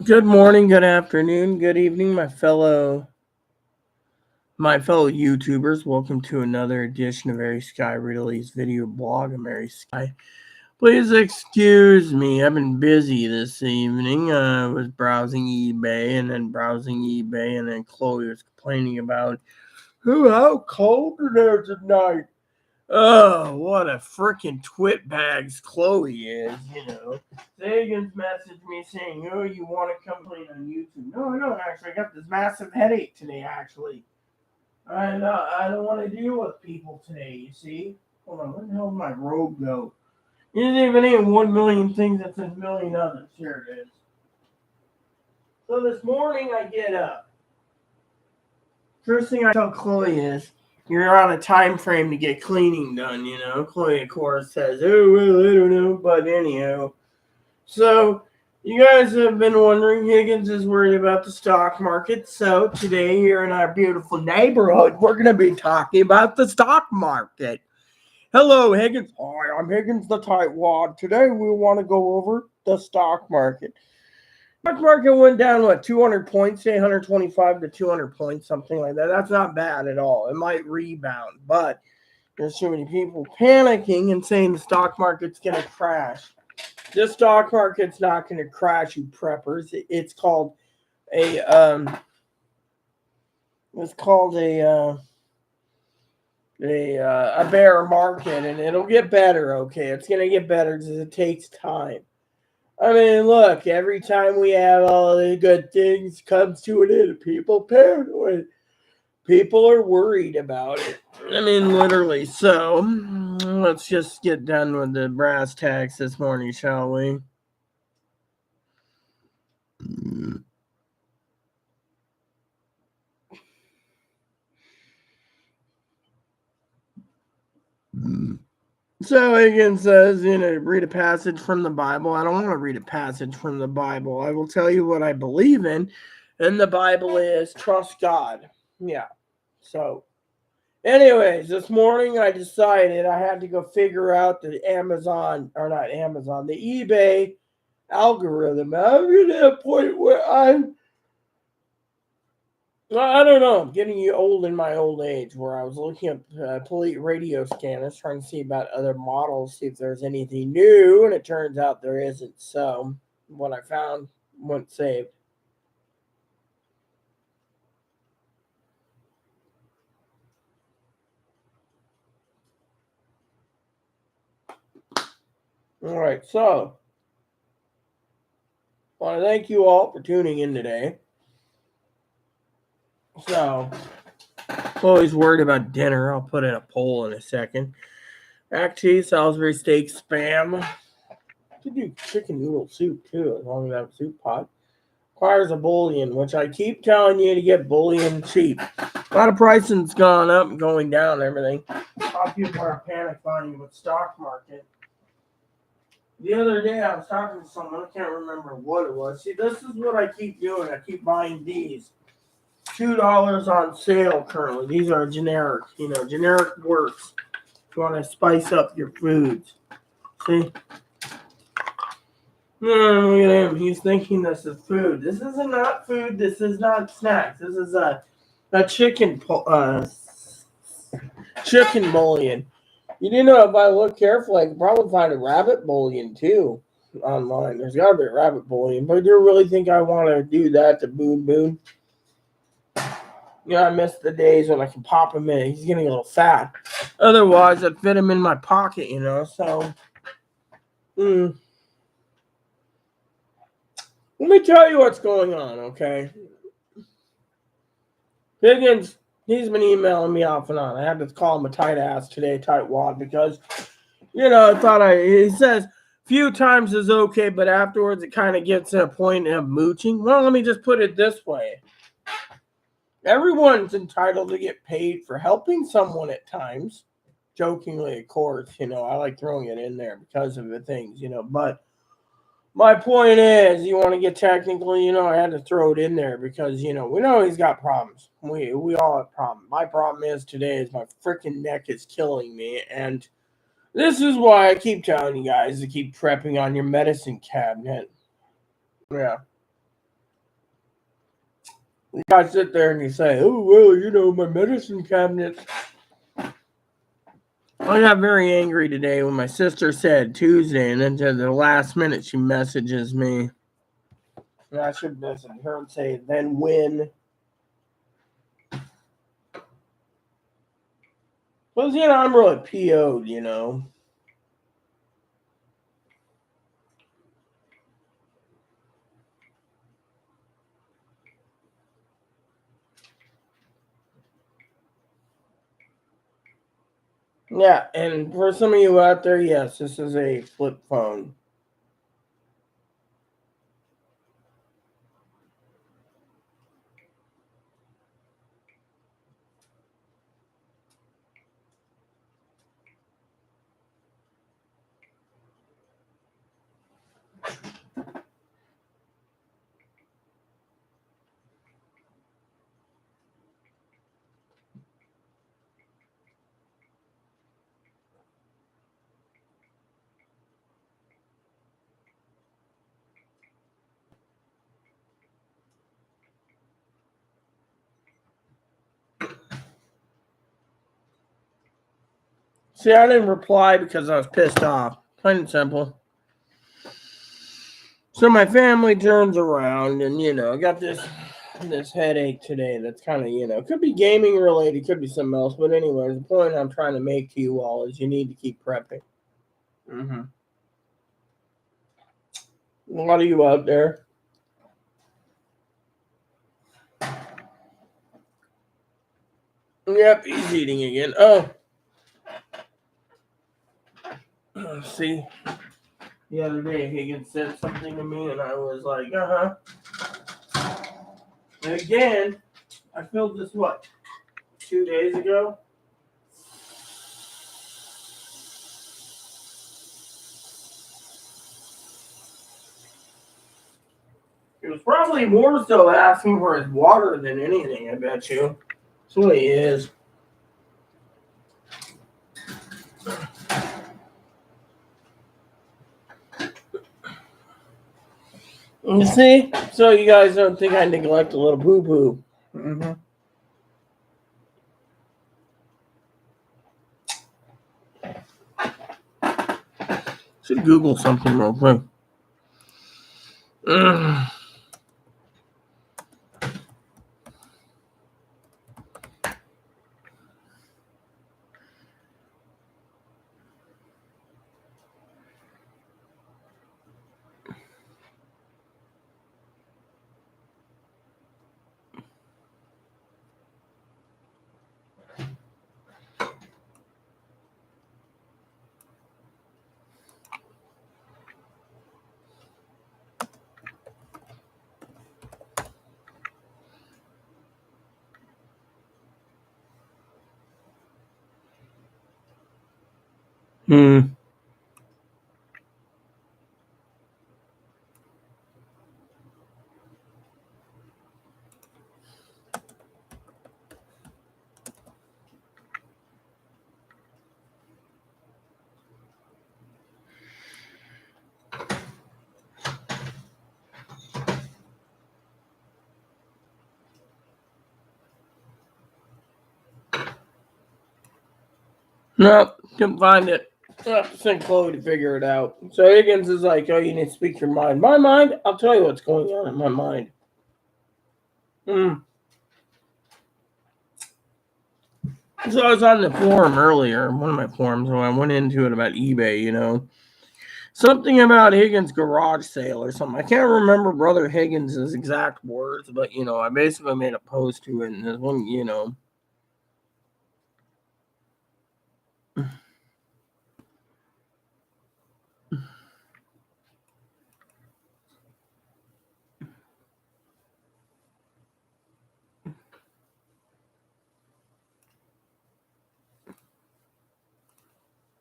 Good morning, good afternoon, good evening, my fellow YouTubers. Welcome to another edition of Mary Sky Ridley's video blog. I'm Mary Sky. Please excuse me. I've been busy this evening. I was browsing eBay, and then Chloe was complaining about how cold it is at night. Oh, what a freaking twit bags Chloe is. Sagan's messaged me saying, "Oh, you want to come clean on YouTube?" No, I don't actually. I got this massive headache today, actually. I don't want to deal with people today, you see? Hold on, where the hell did my robe go? It isn't even in 1 million things, it's a million others. Here it is. So this morning I get up. First thing I tell Chloe is, you're on a time frame to get cleaning done. Chloe, of course, says, "Oh, well, I don't know," but anyhow. So, you guys have been wondering, Higgins is worried about the stock market. So, today, here in our beautiful neighborhood, we're going to be talking about the stock market. Hello, Higgins. Hi, I'm Higgins the Tightwad. Today, we want to go over the stock market. Stock market went down, 200 points, say 125 to 200 points, something like that. That's not bad at all. It might rebound, but there's so many people panicking and saying the stock market's going to crash. The stock market's not going to crash, you preppers. It's called a a bear market, and it'll get better. Okay, it's going to get better because it takes time. I mean, look, every time we have all the good things comes to an end, people paranoid. People are worried about it. I mean, literally. So, let's just get done with the brass tacks this morning, shall we? So again says, read a passage from the Bible. I don't want to read a passage from the Bible. I will tell you what I believe in, and the Bible is trust God. Yeah. So, anyways, this morning I decided I had to go figure out the the eBay algorithm. I'm to a point where I don't know. I'm getting old in my old age where I was looking at Polite radio scanners trying to see about other models, see if there's anything new, and it turns out there isn't. So what I found went saved. All right, so I want to thank you all for tuning in today. So, always worried about dinner. I'll put in a poll in a second. Mac cheese, Salisbury steak, spam. I could do chicken noodle soup too, as long as I have a soup pot. Requires a bullion, which I keep telling you to get bullion cheap. A lot of pricing's gone up and going down and everything. A lot of people are panic buying with stock market. The other day I was talking to someone, I can't remember what it was. See, this is what I keep doing. I keep buying these. $2 on sale currently. These are generic. Generic works. If you want to spice up your foods. See? No, look at him. He's thinking this is food. This is not food. This is not snacks. This is a chicken chicken bouillon. You do know if I look carefully, I can probably find a rabbit bouillon too online. There's got to be a rabbit bouillon. But do you really think I want to do that to Boon Boon? I miss the days when I can pop him in. He's getting a little fat. Otherwise, I'd fit him in my pocket, So, let me tell you what's going on, okay? Higgins, he's been emailing me off and on. I had to call him a tight ass today, tight wad, because, he says few times is okay, but afterwards it kind of gets to a point of mooching. Well, let me just put it this way. Everyone's entitled to get paid for helping someone at times. Jokingly, of course, I like throwing it in there because of the things, but my point is, you want to get technical, I had to throw it in there because, we know he's got problems. We all have problems. My problem is today is my freaking neck is killing me, and This is why I keep telling you guys to keep prepping on your medicine cabinet. Yeah. You guys sit there and you say, oh, well, you know, my medicine cabinet. I got very angry today when my sister said Tuesday, and then to the last minute she messages me. And I should message her and say, then when? Because, you know, I'm really PO'd, you know. Yeah, and for some of you out there, yes, this is a flip phone. See, I didn't reply because I was pissed off. Plain and simple. So my family turns around and, you know, I got this headache today that's kind of, you know, could be gaming related, could be something else. But anyways, the point I'm trying to make to you all is you need to keep prepping. Mm-hmm. A lot of you out there. Yep, he's eating again. Oh. See, the other day Higgins said something to me and I was like, uh-huh. And again, I filled this, what, 2 days ago? He was probably more so asking for his water than anything, I bet you. That's what he is. You see? So you guys don't think I neglect a little poo-poo. Mm-hmm. Should Google something real quick. Hmm. Nope, couldn't find it. I'll have to send Chloe to figure it out. So Higgins is like, oh, you need to speak your mind. My mind? I'll tell you what's going on in my mind. So I was on the forum earlier, one of my forums, when I went into it about eBay, you know. Something about Higgins' garage sale or something. I can't remember Brother Higgins' exact words, but, you know, I basically made a post to it, and there's one, you know.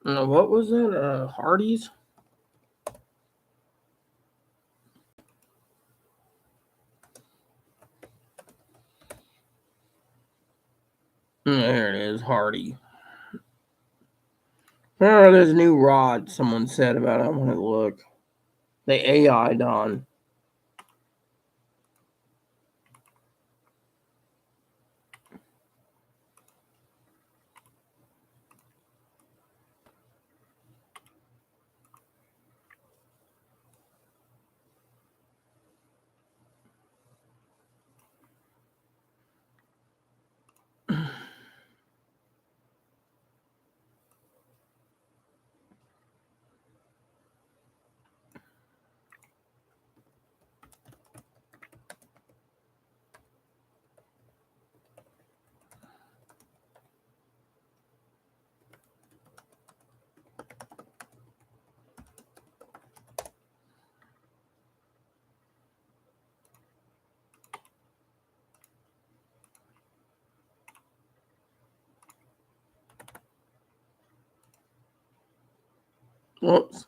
What was it? Hardee's? There it is, Hardy. Oh, there's a new rod someone said about it. I want to look. The AI Don. Whoops.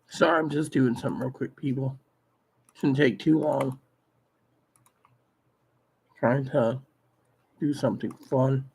Sorry, I'm just doing something real quick, people. Shouldn't take too long. Trying to do something fun.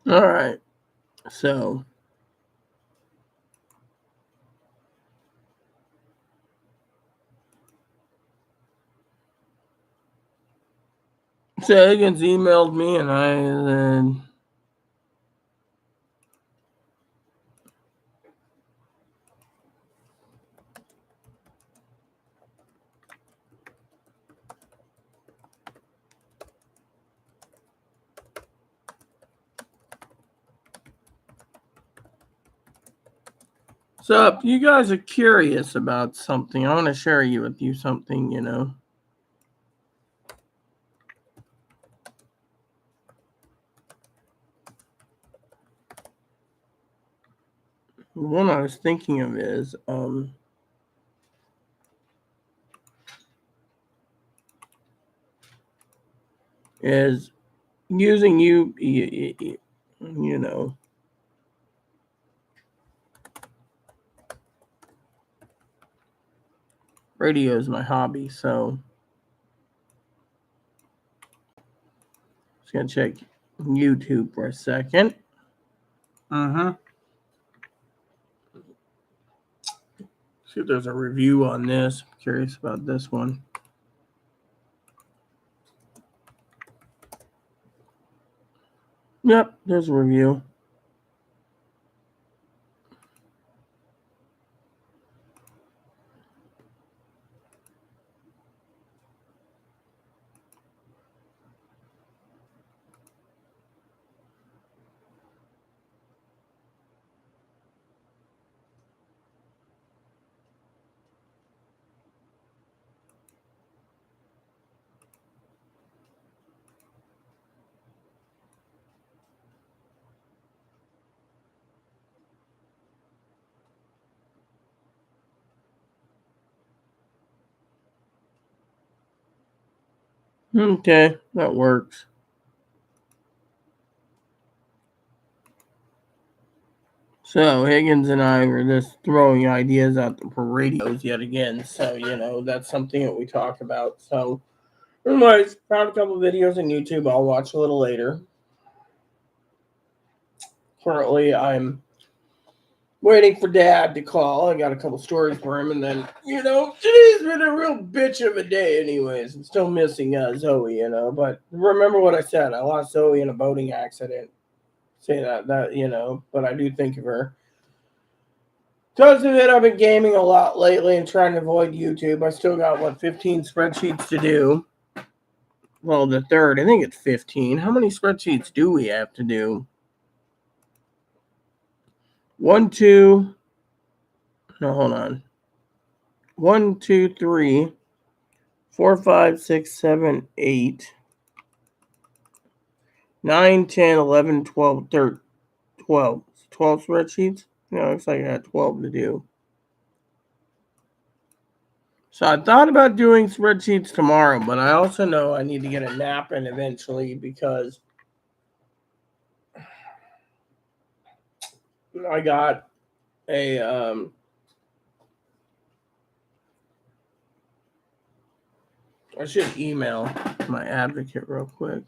All right. So Higgins emailed me, and I then. So, if you guys are curious about something, I want to share with you something, The one I was thinking of is using radio is my hobby, so just gonna check YouTube for a second. See if there's a review on this. I'm curious about this one. Yep, there's a review. Okay, that works. So Higgins and I were just throwing ideas out for radios yet again. So that's something that we talk about. So, anyways, found a couple videos on YouTube. I'll watch a little later. Currently, I'm waiting for Dad to call. I got a couple stories for him, and then today's been a real bitch of a day. Anyways, I'm still missing Zoe. But remember what I said. I lost Zoe in a boating accident. Say that but I do think of her. Because of it, I've been gaming a lot lately and trying to avoid YouTube. I still got 15 spreadsheets to do. Well, the third, I think it's 15. How many spreadsheets do we have to do? 1, 2. No, hold on. 1, 2, 3, 4, 5, 6, 7, 8, 9, 10, 11, 12, 13, 12. 12 spreadsheets? No, looks like I got 12 to do. So I thought about doing spreadsheets tomorrow, but I also know I need to get a nap in eventually because I got a I should email my advocate real quick.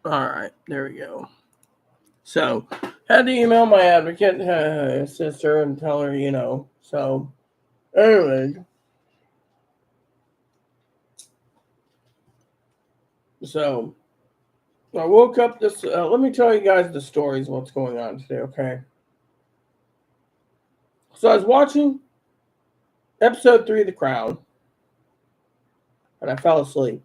All right, there we go. So, had to email my advocate, sister, and tell her, So, anyway. So, I woke up this. Let me tell you guys the stories, what's going on today, okay? So, I was watching episode 3 of The Crown, and I fell asleep.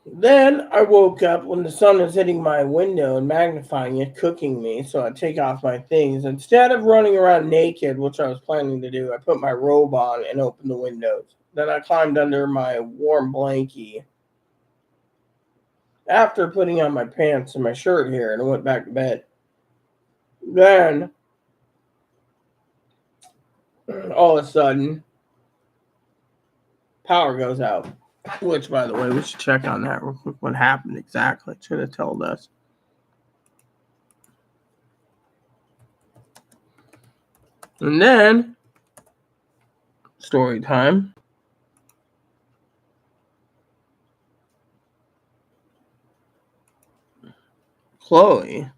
Then I woke up when the sun was hitting my window and magnifying it, cooking me. So I take off my things. Instead of running around naked, which I was planning to do, I put my robe on and opened the windows. Then I climbed under my warm blankie after putting on my pants and my shirt here, and I went back to bed. Then, all of a sudden, power goes out. Which, by the way, we should check on that real quick. What happened exactly? Should have told us. And then, story time. Chloe.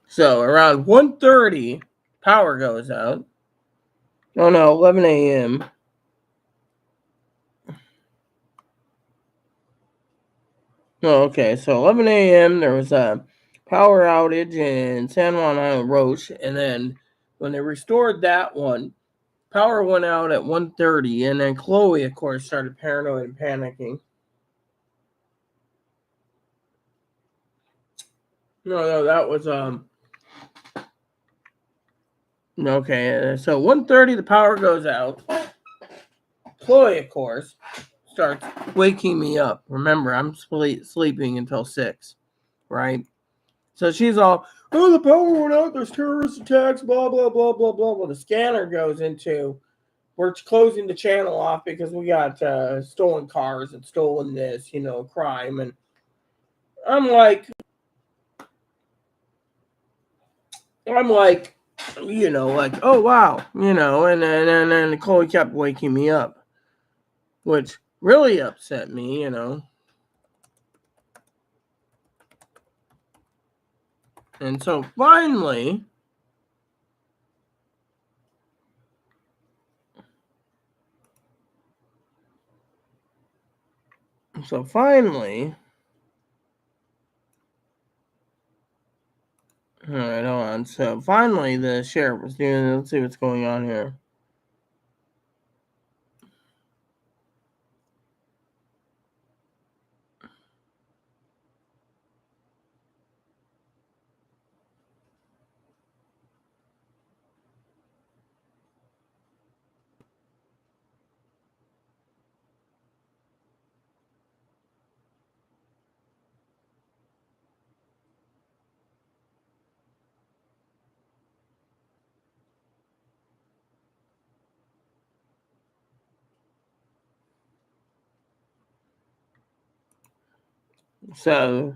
So around 1:30, power goes out. Oh no, 11 a.m. Oh, okay, so 11 a.m. there was a power outage in San Juan Island Roche, and then when they restored that one, power went out at 1:30, and then Chloe, of course, started paranoid and panicking. No, that was okay. So 1:30, the power goes out. Chloe, of course, starts waking me up. Remember, I'm sleeping until 6, right? So she's all, oh, the power went out, there's terrorist attacks, blah, blah, blah, blah, blah. Well, the scanner goes into, we're closing the channel off because we got stolen cars and stolen this, crime. And I'm like, oh, wow, and then Chloe kept waking me up, which really upset me, And so finally, all right, hold on. So finally, the sheriff was doing. Let's see what's going on here. So,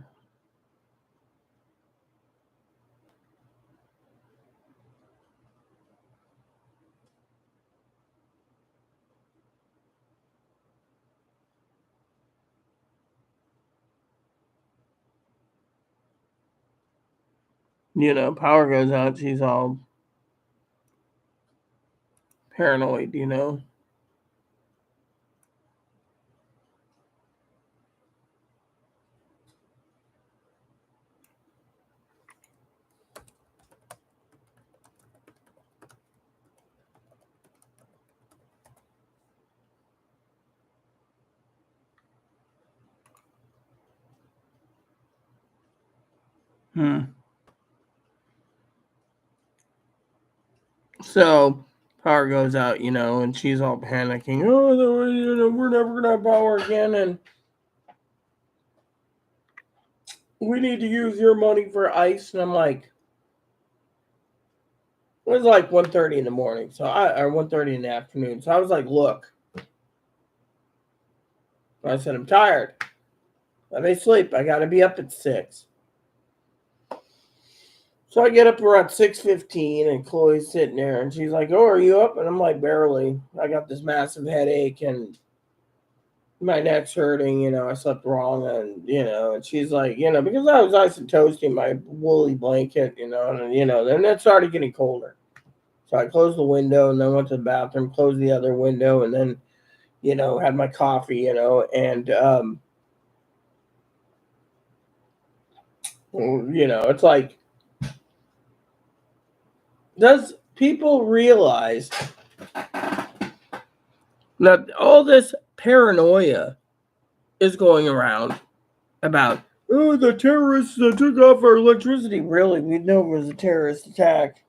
power goes out. She's all paranoid, So power goes out, and she's all panicking. Oh, we're never gonna have power again, and we need to use your money for ice. And I'm like, it was like 1:30 in the morning, or 1:30 in the afternoon. So I was like, look, I said I'm tired. Let me sleep. I got to be up at 6. So I get up around 6:15, and Chloe's sitting there, and she's like, "Oh, are you up?" And I'm like, "Barely. I got this massive headache, and my neck's hurting. I slept wrong, and she's like, because I was nice and toasty in my woolly blanket, and then it started getting colder. So I closed the window, and then went to the bathroom, closed the other window, and then, had my coffee, and it's like, does people realize that all this paranoia is going around about, oh, the terrorists that took off our electricity? Really, we know it was a terrorist attack.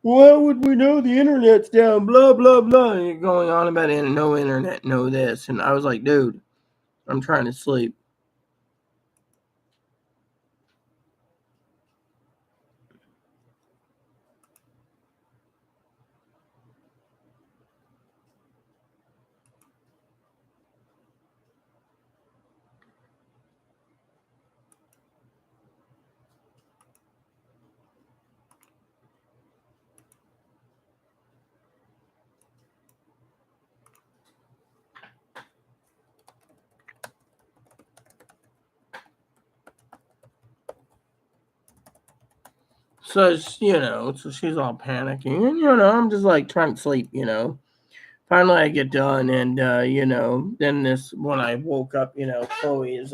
Well, how would we know the internet's down? Blah, blah, blah. And you're going on about it, no internet, no this. And I was like, dude, I'm trying to sleep. So, so she's all panicking. And, I'm just like trying to sleep, Finally, I get done. And, then when I woke up, Chloe is,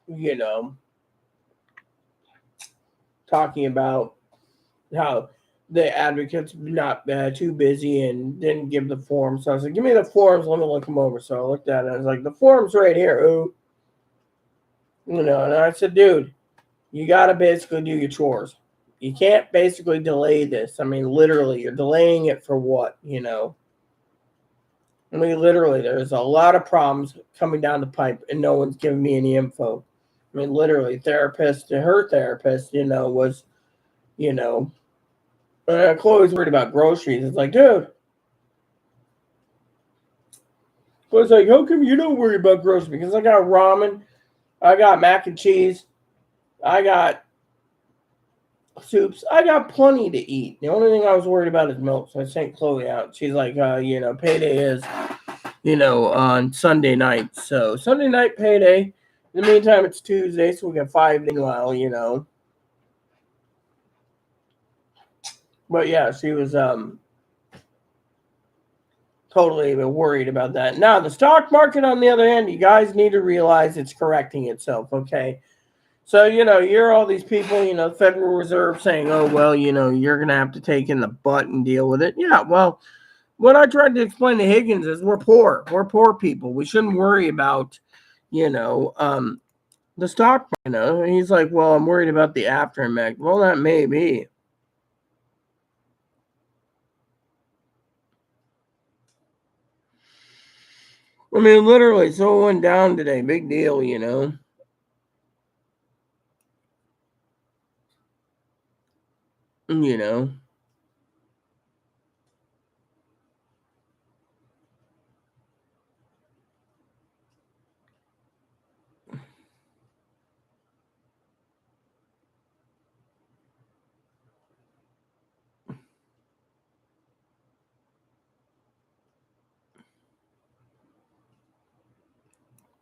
you know, talking about how the advocate's not too busy and didn't give the forms. So I was like, give me the forms, let me look them over. So I looked at it, and I was like, the form's right here. Ooh. And I said, dude, you got to basically do your chores. You can't basically delay this. I mean, literally, you're delaying it for what, I mean, literally, there's a lot of problems coming down the pipe, and no one's giving me any info. I mean, literally, her therapist, was, you know, Chloe's worried about groceries. It's like, dude. Chloe's like, how come you don't worry about groceries? Because I got ramen, I got mac and cheese, I got soups, I got plenty to eat. The only thing I was worried about is milk. So I sent Chloe out. She's like, payday is, on Sunday night. So Sunday night payday, In the meantime, it's Tuesday, so we got 5 days. Well, But yeah, she was totally worried about that. Now, the stock market, on the other hand, you guys need to realize it's correcting itself, okay? So, you're all these people, the Federal Reserve saying, oh, well, you're going to have to take in the butt and deal with it. Yeah, well, what I tried to explain to Higgins is we're poor. We're poor people. We shouldn't worry about, the stock, And he's like, well, I'm worried about the aftermath. Well, that may be. I mean, literally, so it went down today. Big deal, You know.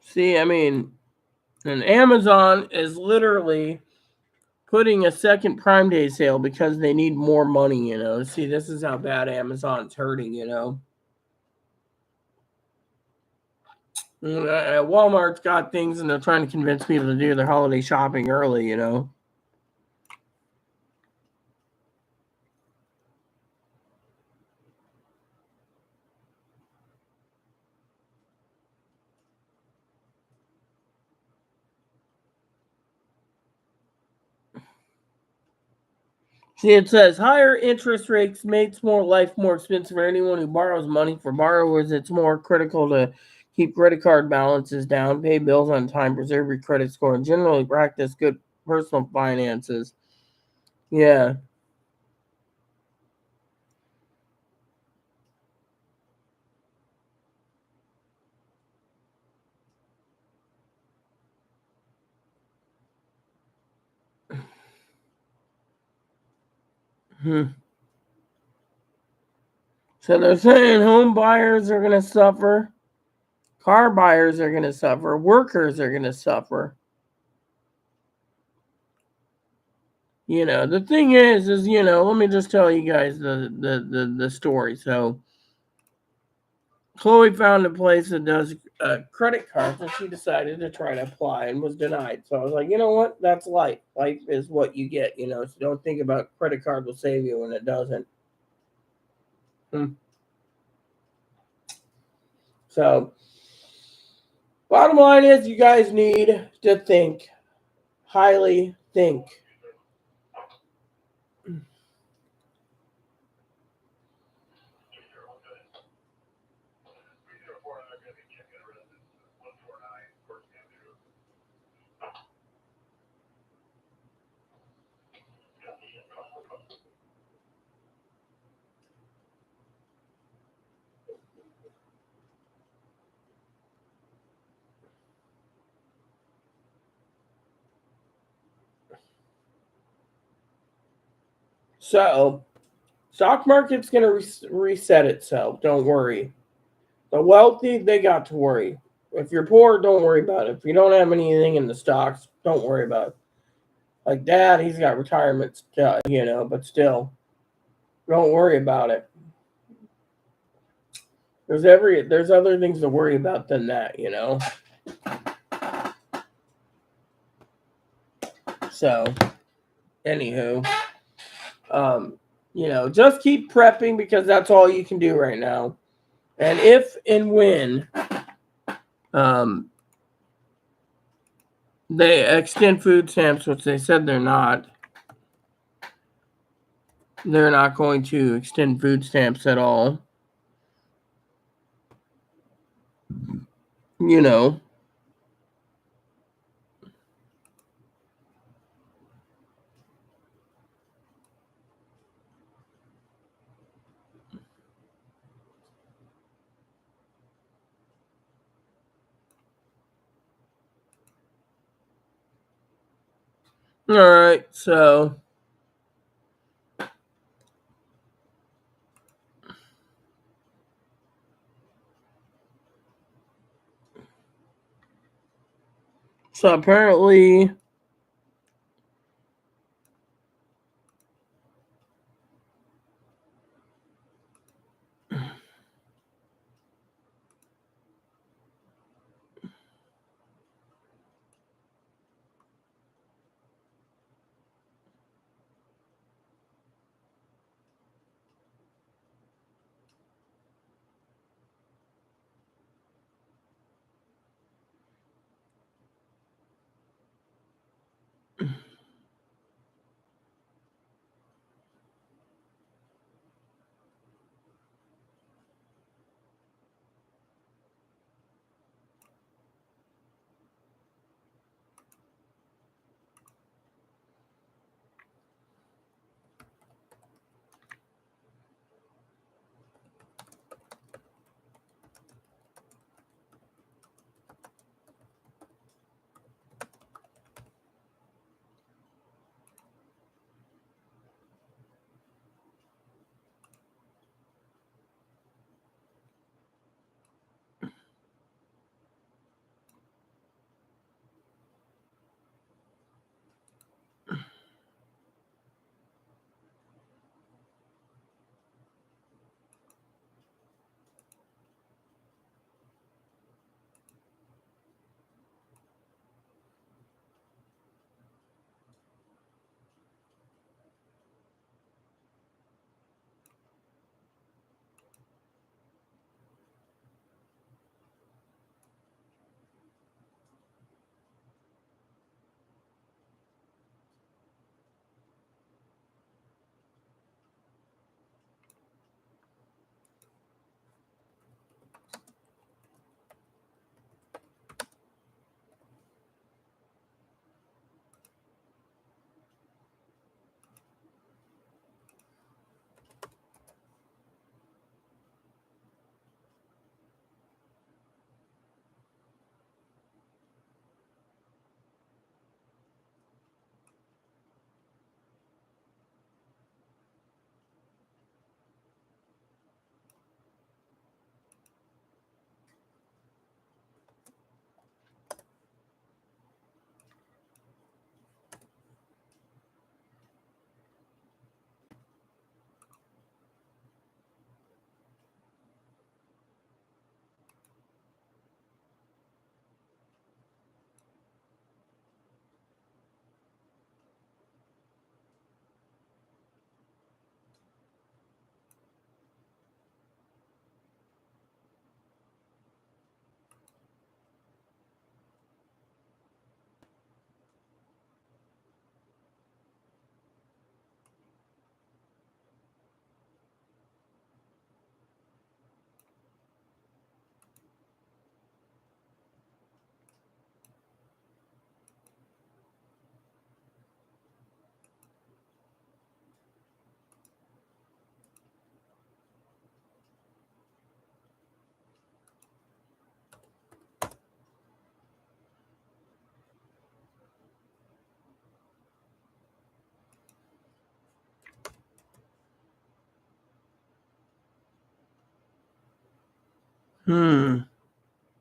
See, I mean, and Amazon is literally putting a second Prime Day sale because they need more money. See, this is how bad Amazon's hurting. Walmart's got things and they're trying to convince people to do their holiday shopping early. See, it says higher interest rates makes life more expensive for anyone who borrows money. For borrowers, it's more critical to keep credit card balances down, pay bills on time, preserve your credit score, and generally practice good personal finances. Yeah. Hmm. So they're saying home buyers are going to suffer, car buyers are going to suffer, workers are going to suffer. The thing is, let me just tell you guys the story. So Chloe found a place that does credit cards, and she decided to try to apply and was denied. So I was like, you know what? That's life. Life is what you get. So don't think about credit card will save you when it doesn't. Hmm. So bottom line is, you guys need to think, highly think. So stock market's going to reset itself. Don't worry. The wealthy, they got to worry. If you're poor, don't worry about it. If you don't have anything in the stocks, don't worry about it. Like Dad, he's got retirement, but still, don't worry about it. There's other things to worry about than that. So, anywho, just keep prepping because that's all you can do right now. And if and when um, they extend food stamps, which they said they're not going to extend food stamps at all. you know. All right, so So apparently,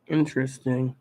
interesting.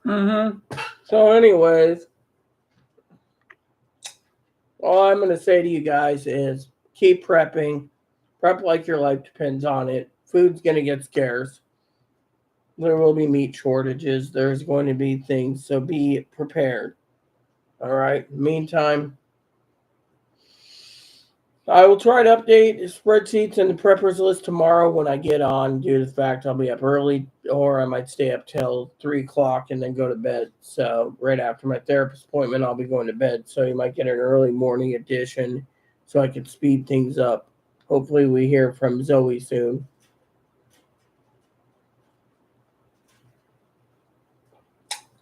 So anyways, all I'm going to say to you guys is keep prepping. Prep like your life depends on it. Food's going to get scarce. There will be meat shortages. There's going to be things. So be prepared. All right. Meantime, I will try to update the spreadsheets and the preppers list tomorrow when I get on, due to the fact I'll be up early, or I might stay up till 3 o'clock and then go to bed. So right after my therapist appointment, I'll be going to bed. So you might get an early morning edition so I can speed things up. Hopefully we hear from Zoe soon.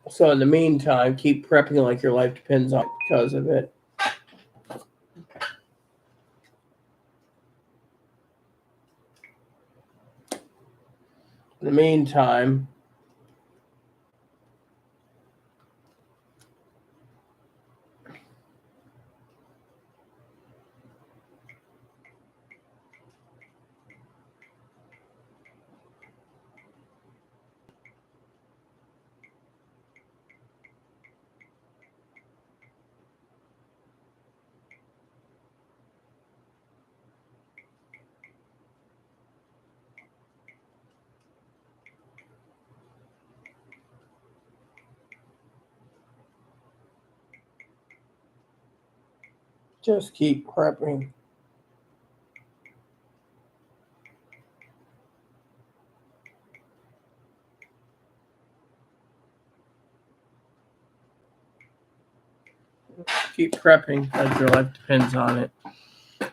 So in the meantime, keep prepping like your life depends on it because of it. In the meantime, just keep prepping. Keep prepping like your life depends on it.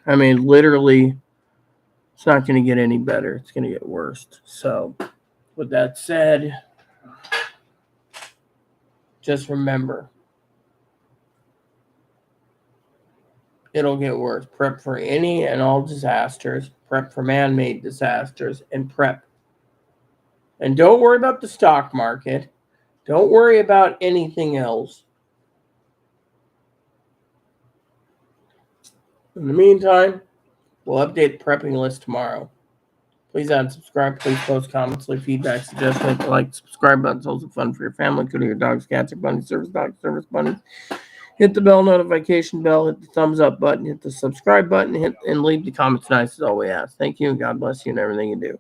I mean, literally, it's not going to get any better. It's going to get worse. So, with that said, just remember, it'll get worse. Prep for any and all disasters. Prep for man-made disasters, and prep. And don't worry about the stock market. Don't worry about anything else. In the meantime, we'll update the prepping list tomorrow. Please add and subscribe. Please post comments, leave feedback, suggestions, like, subscribe buttons. Also fun for your family, including your dogs, cats, your bunnies, service dogs, service bunnies. Hit the bell notification bell, hit the thumbs up button, hit the subscribe button, and leave the comments nice as all we ask. Thank you, and God bless you in everything you do.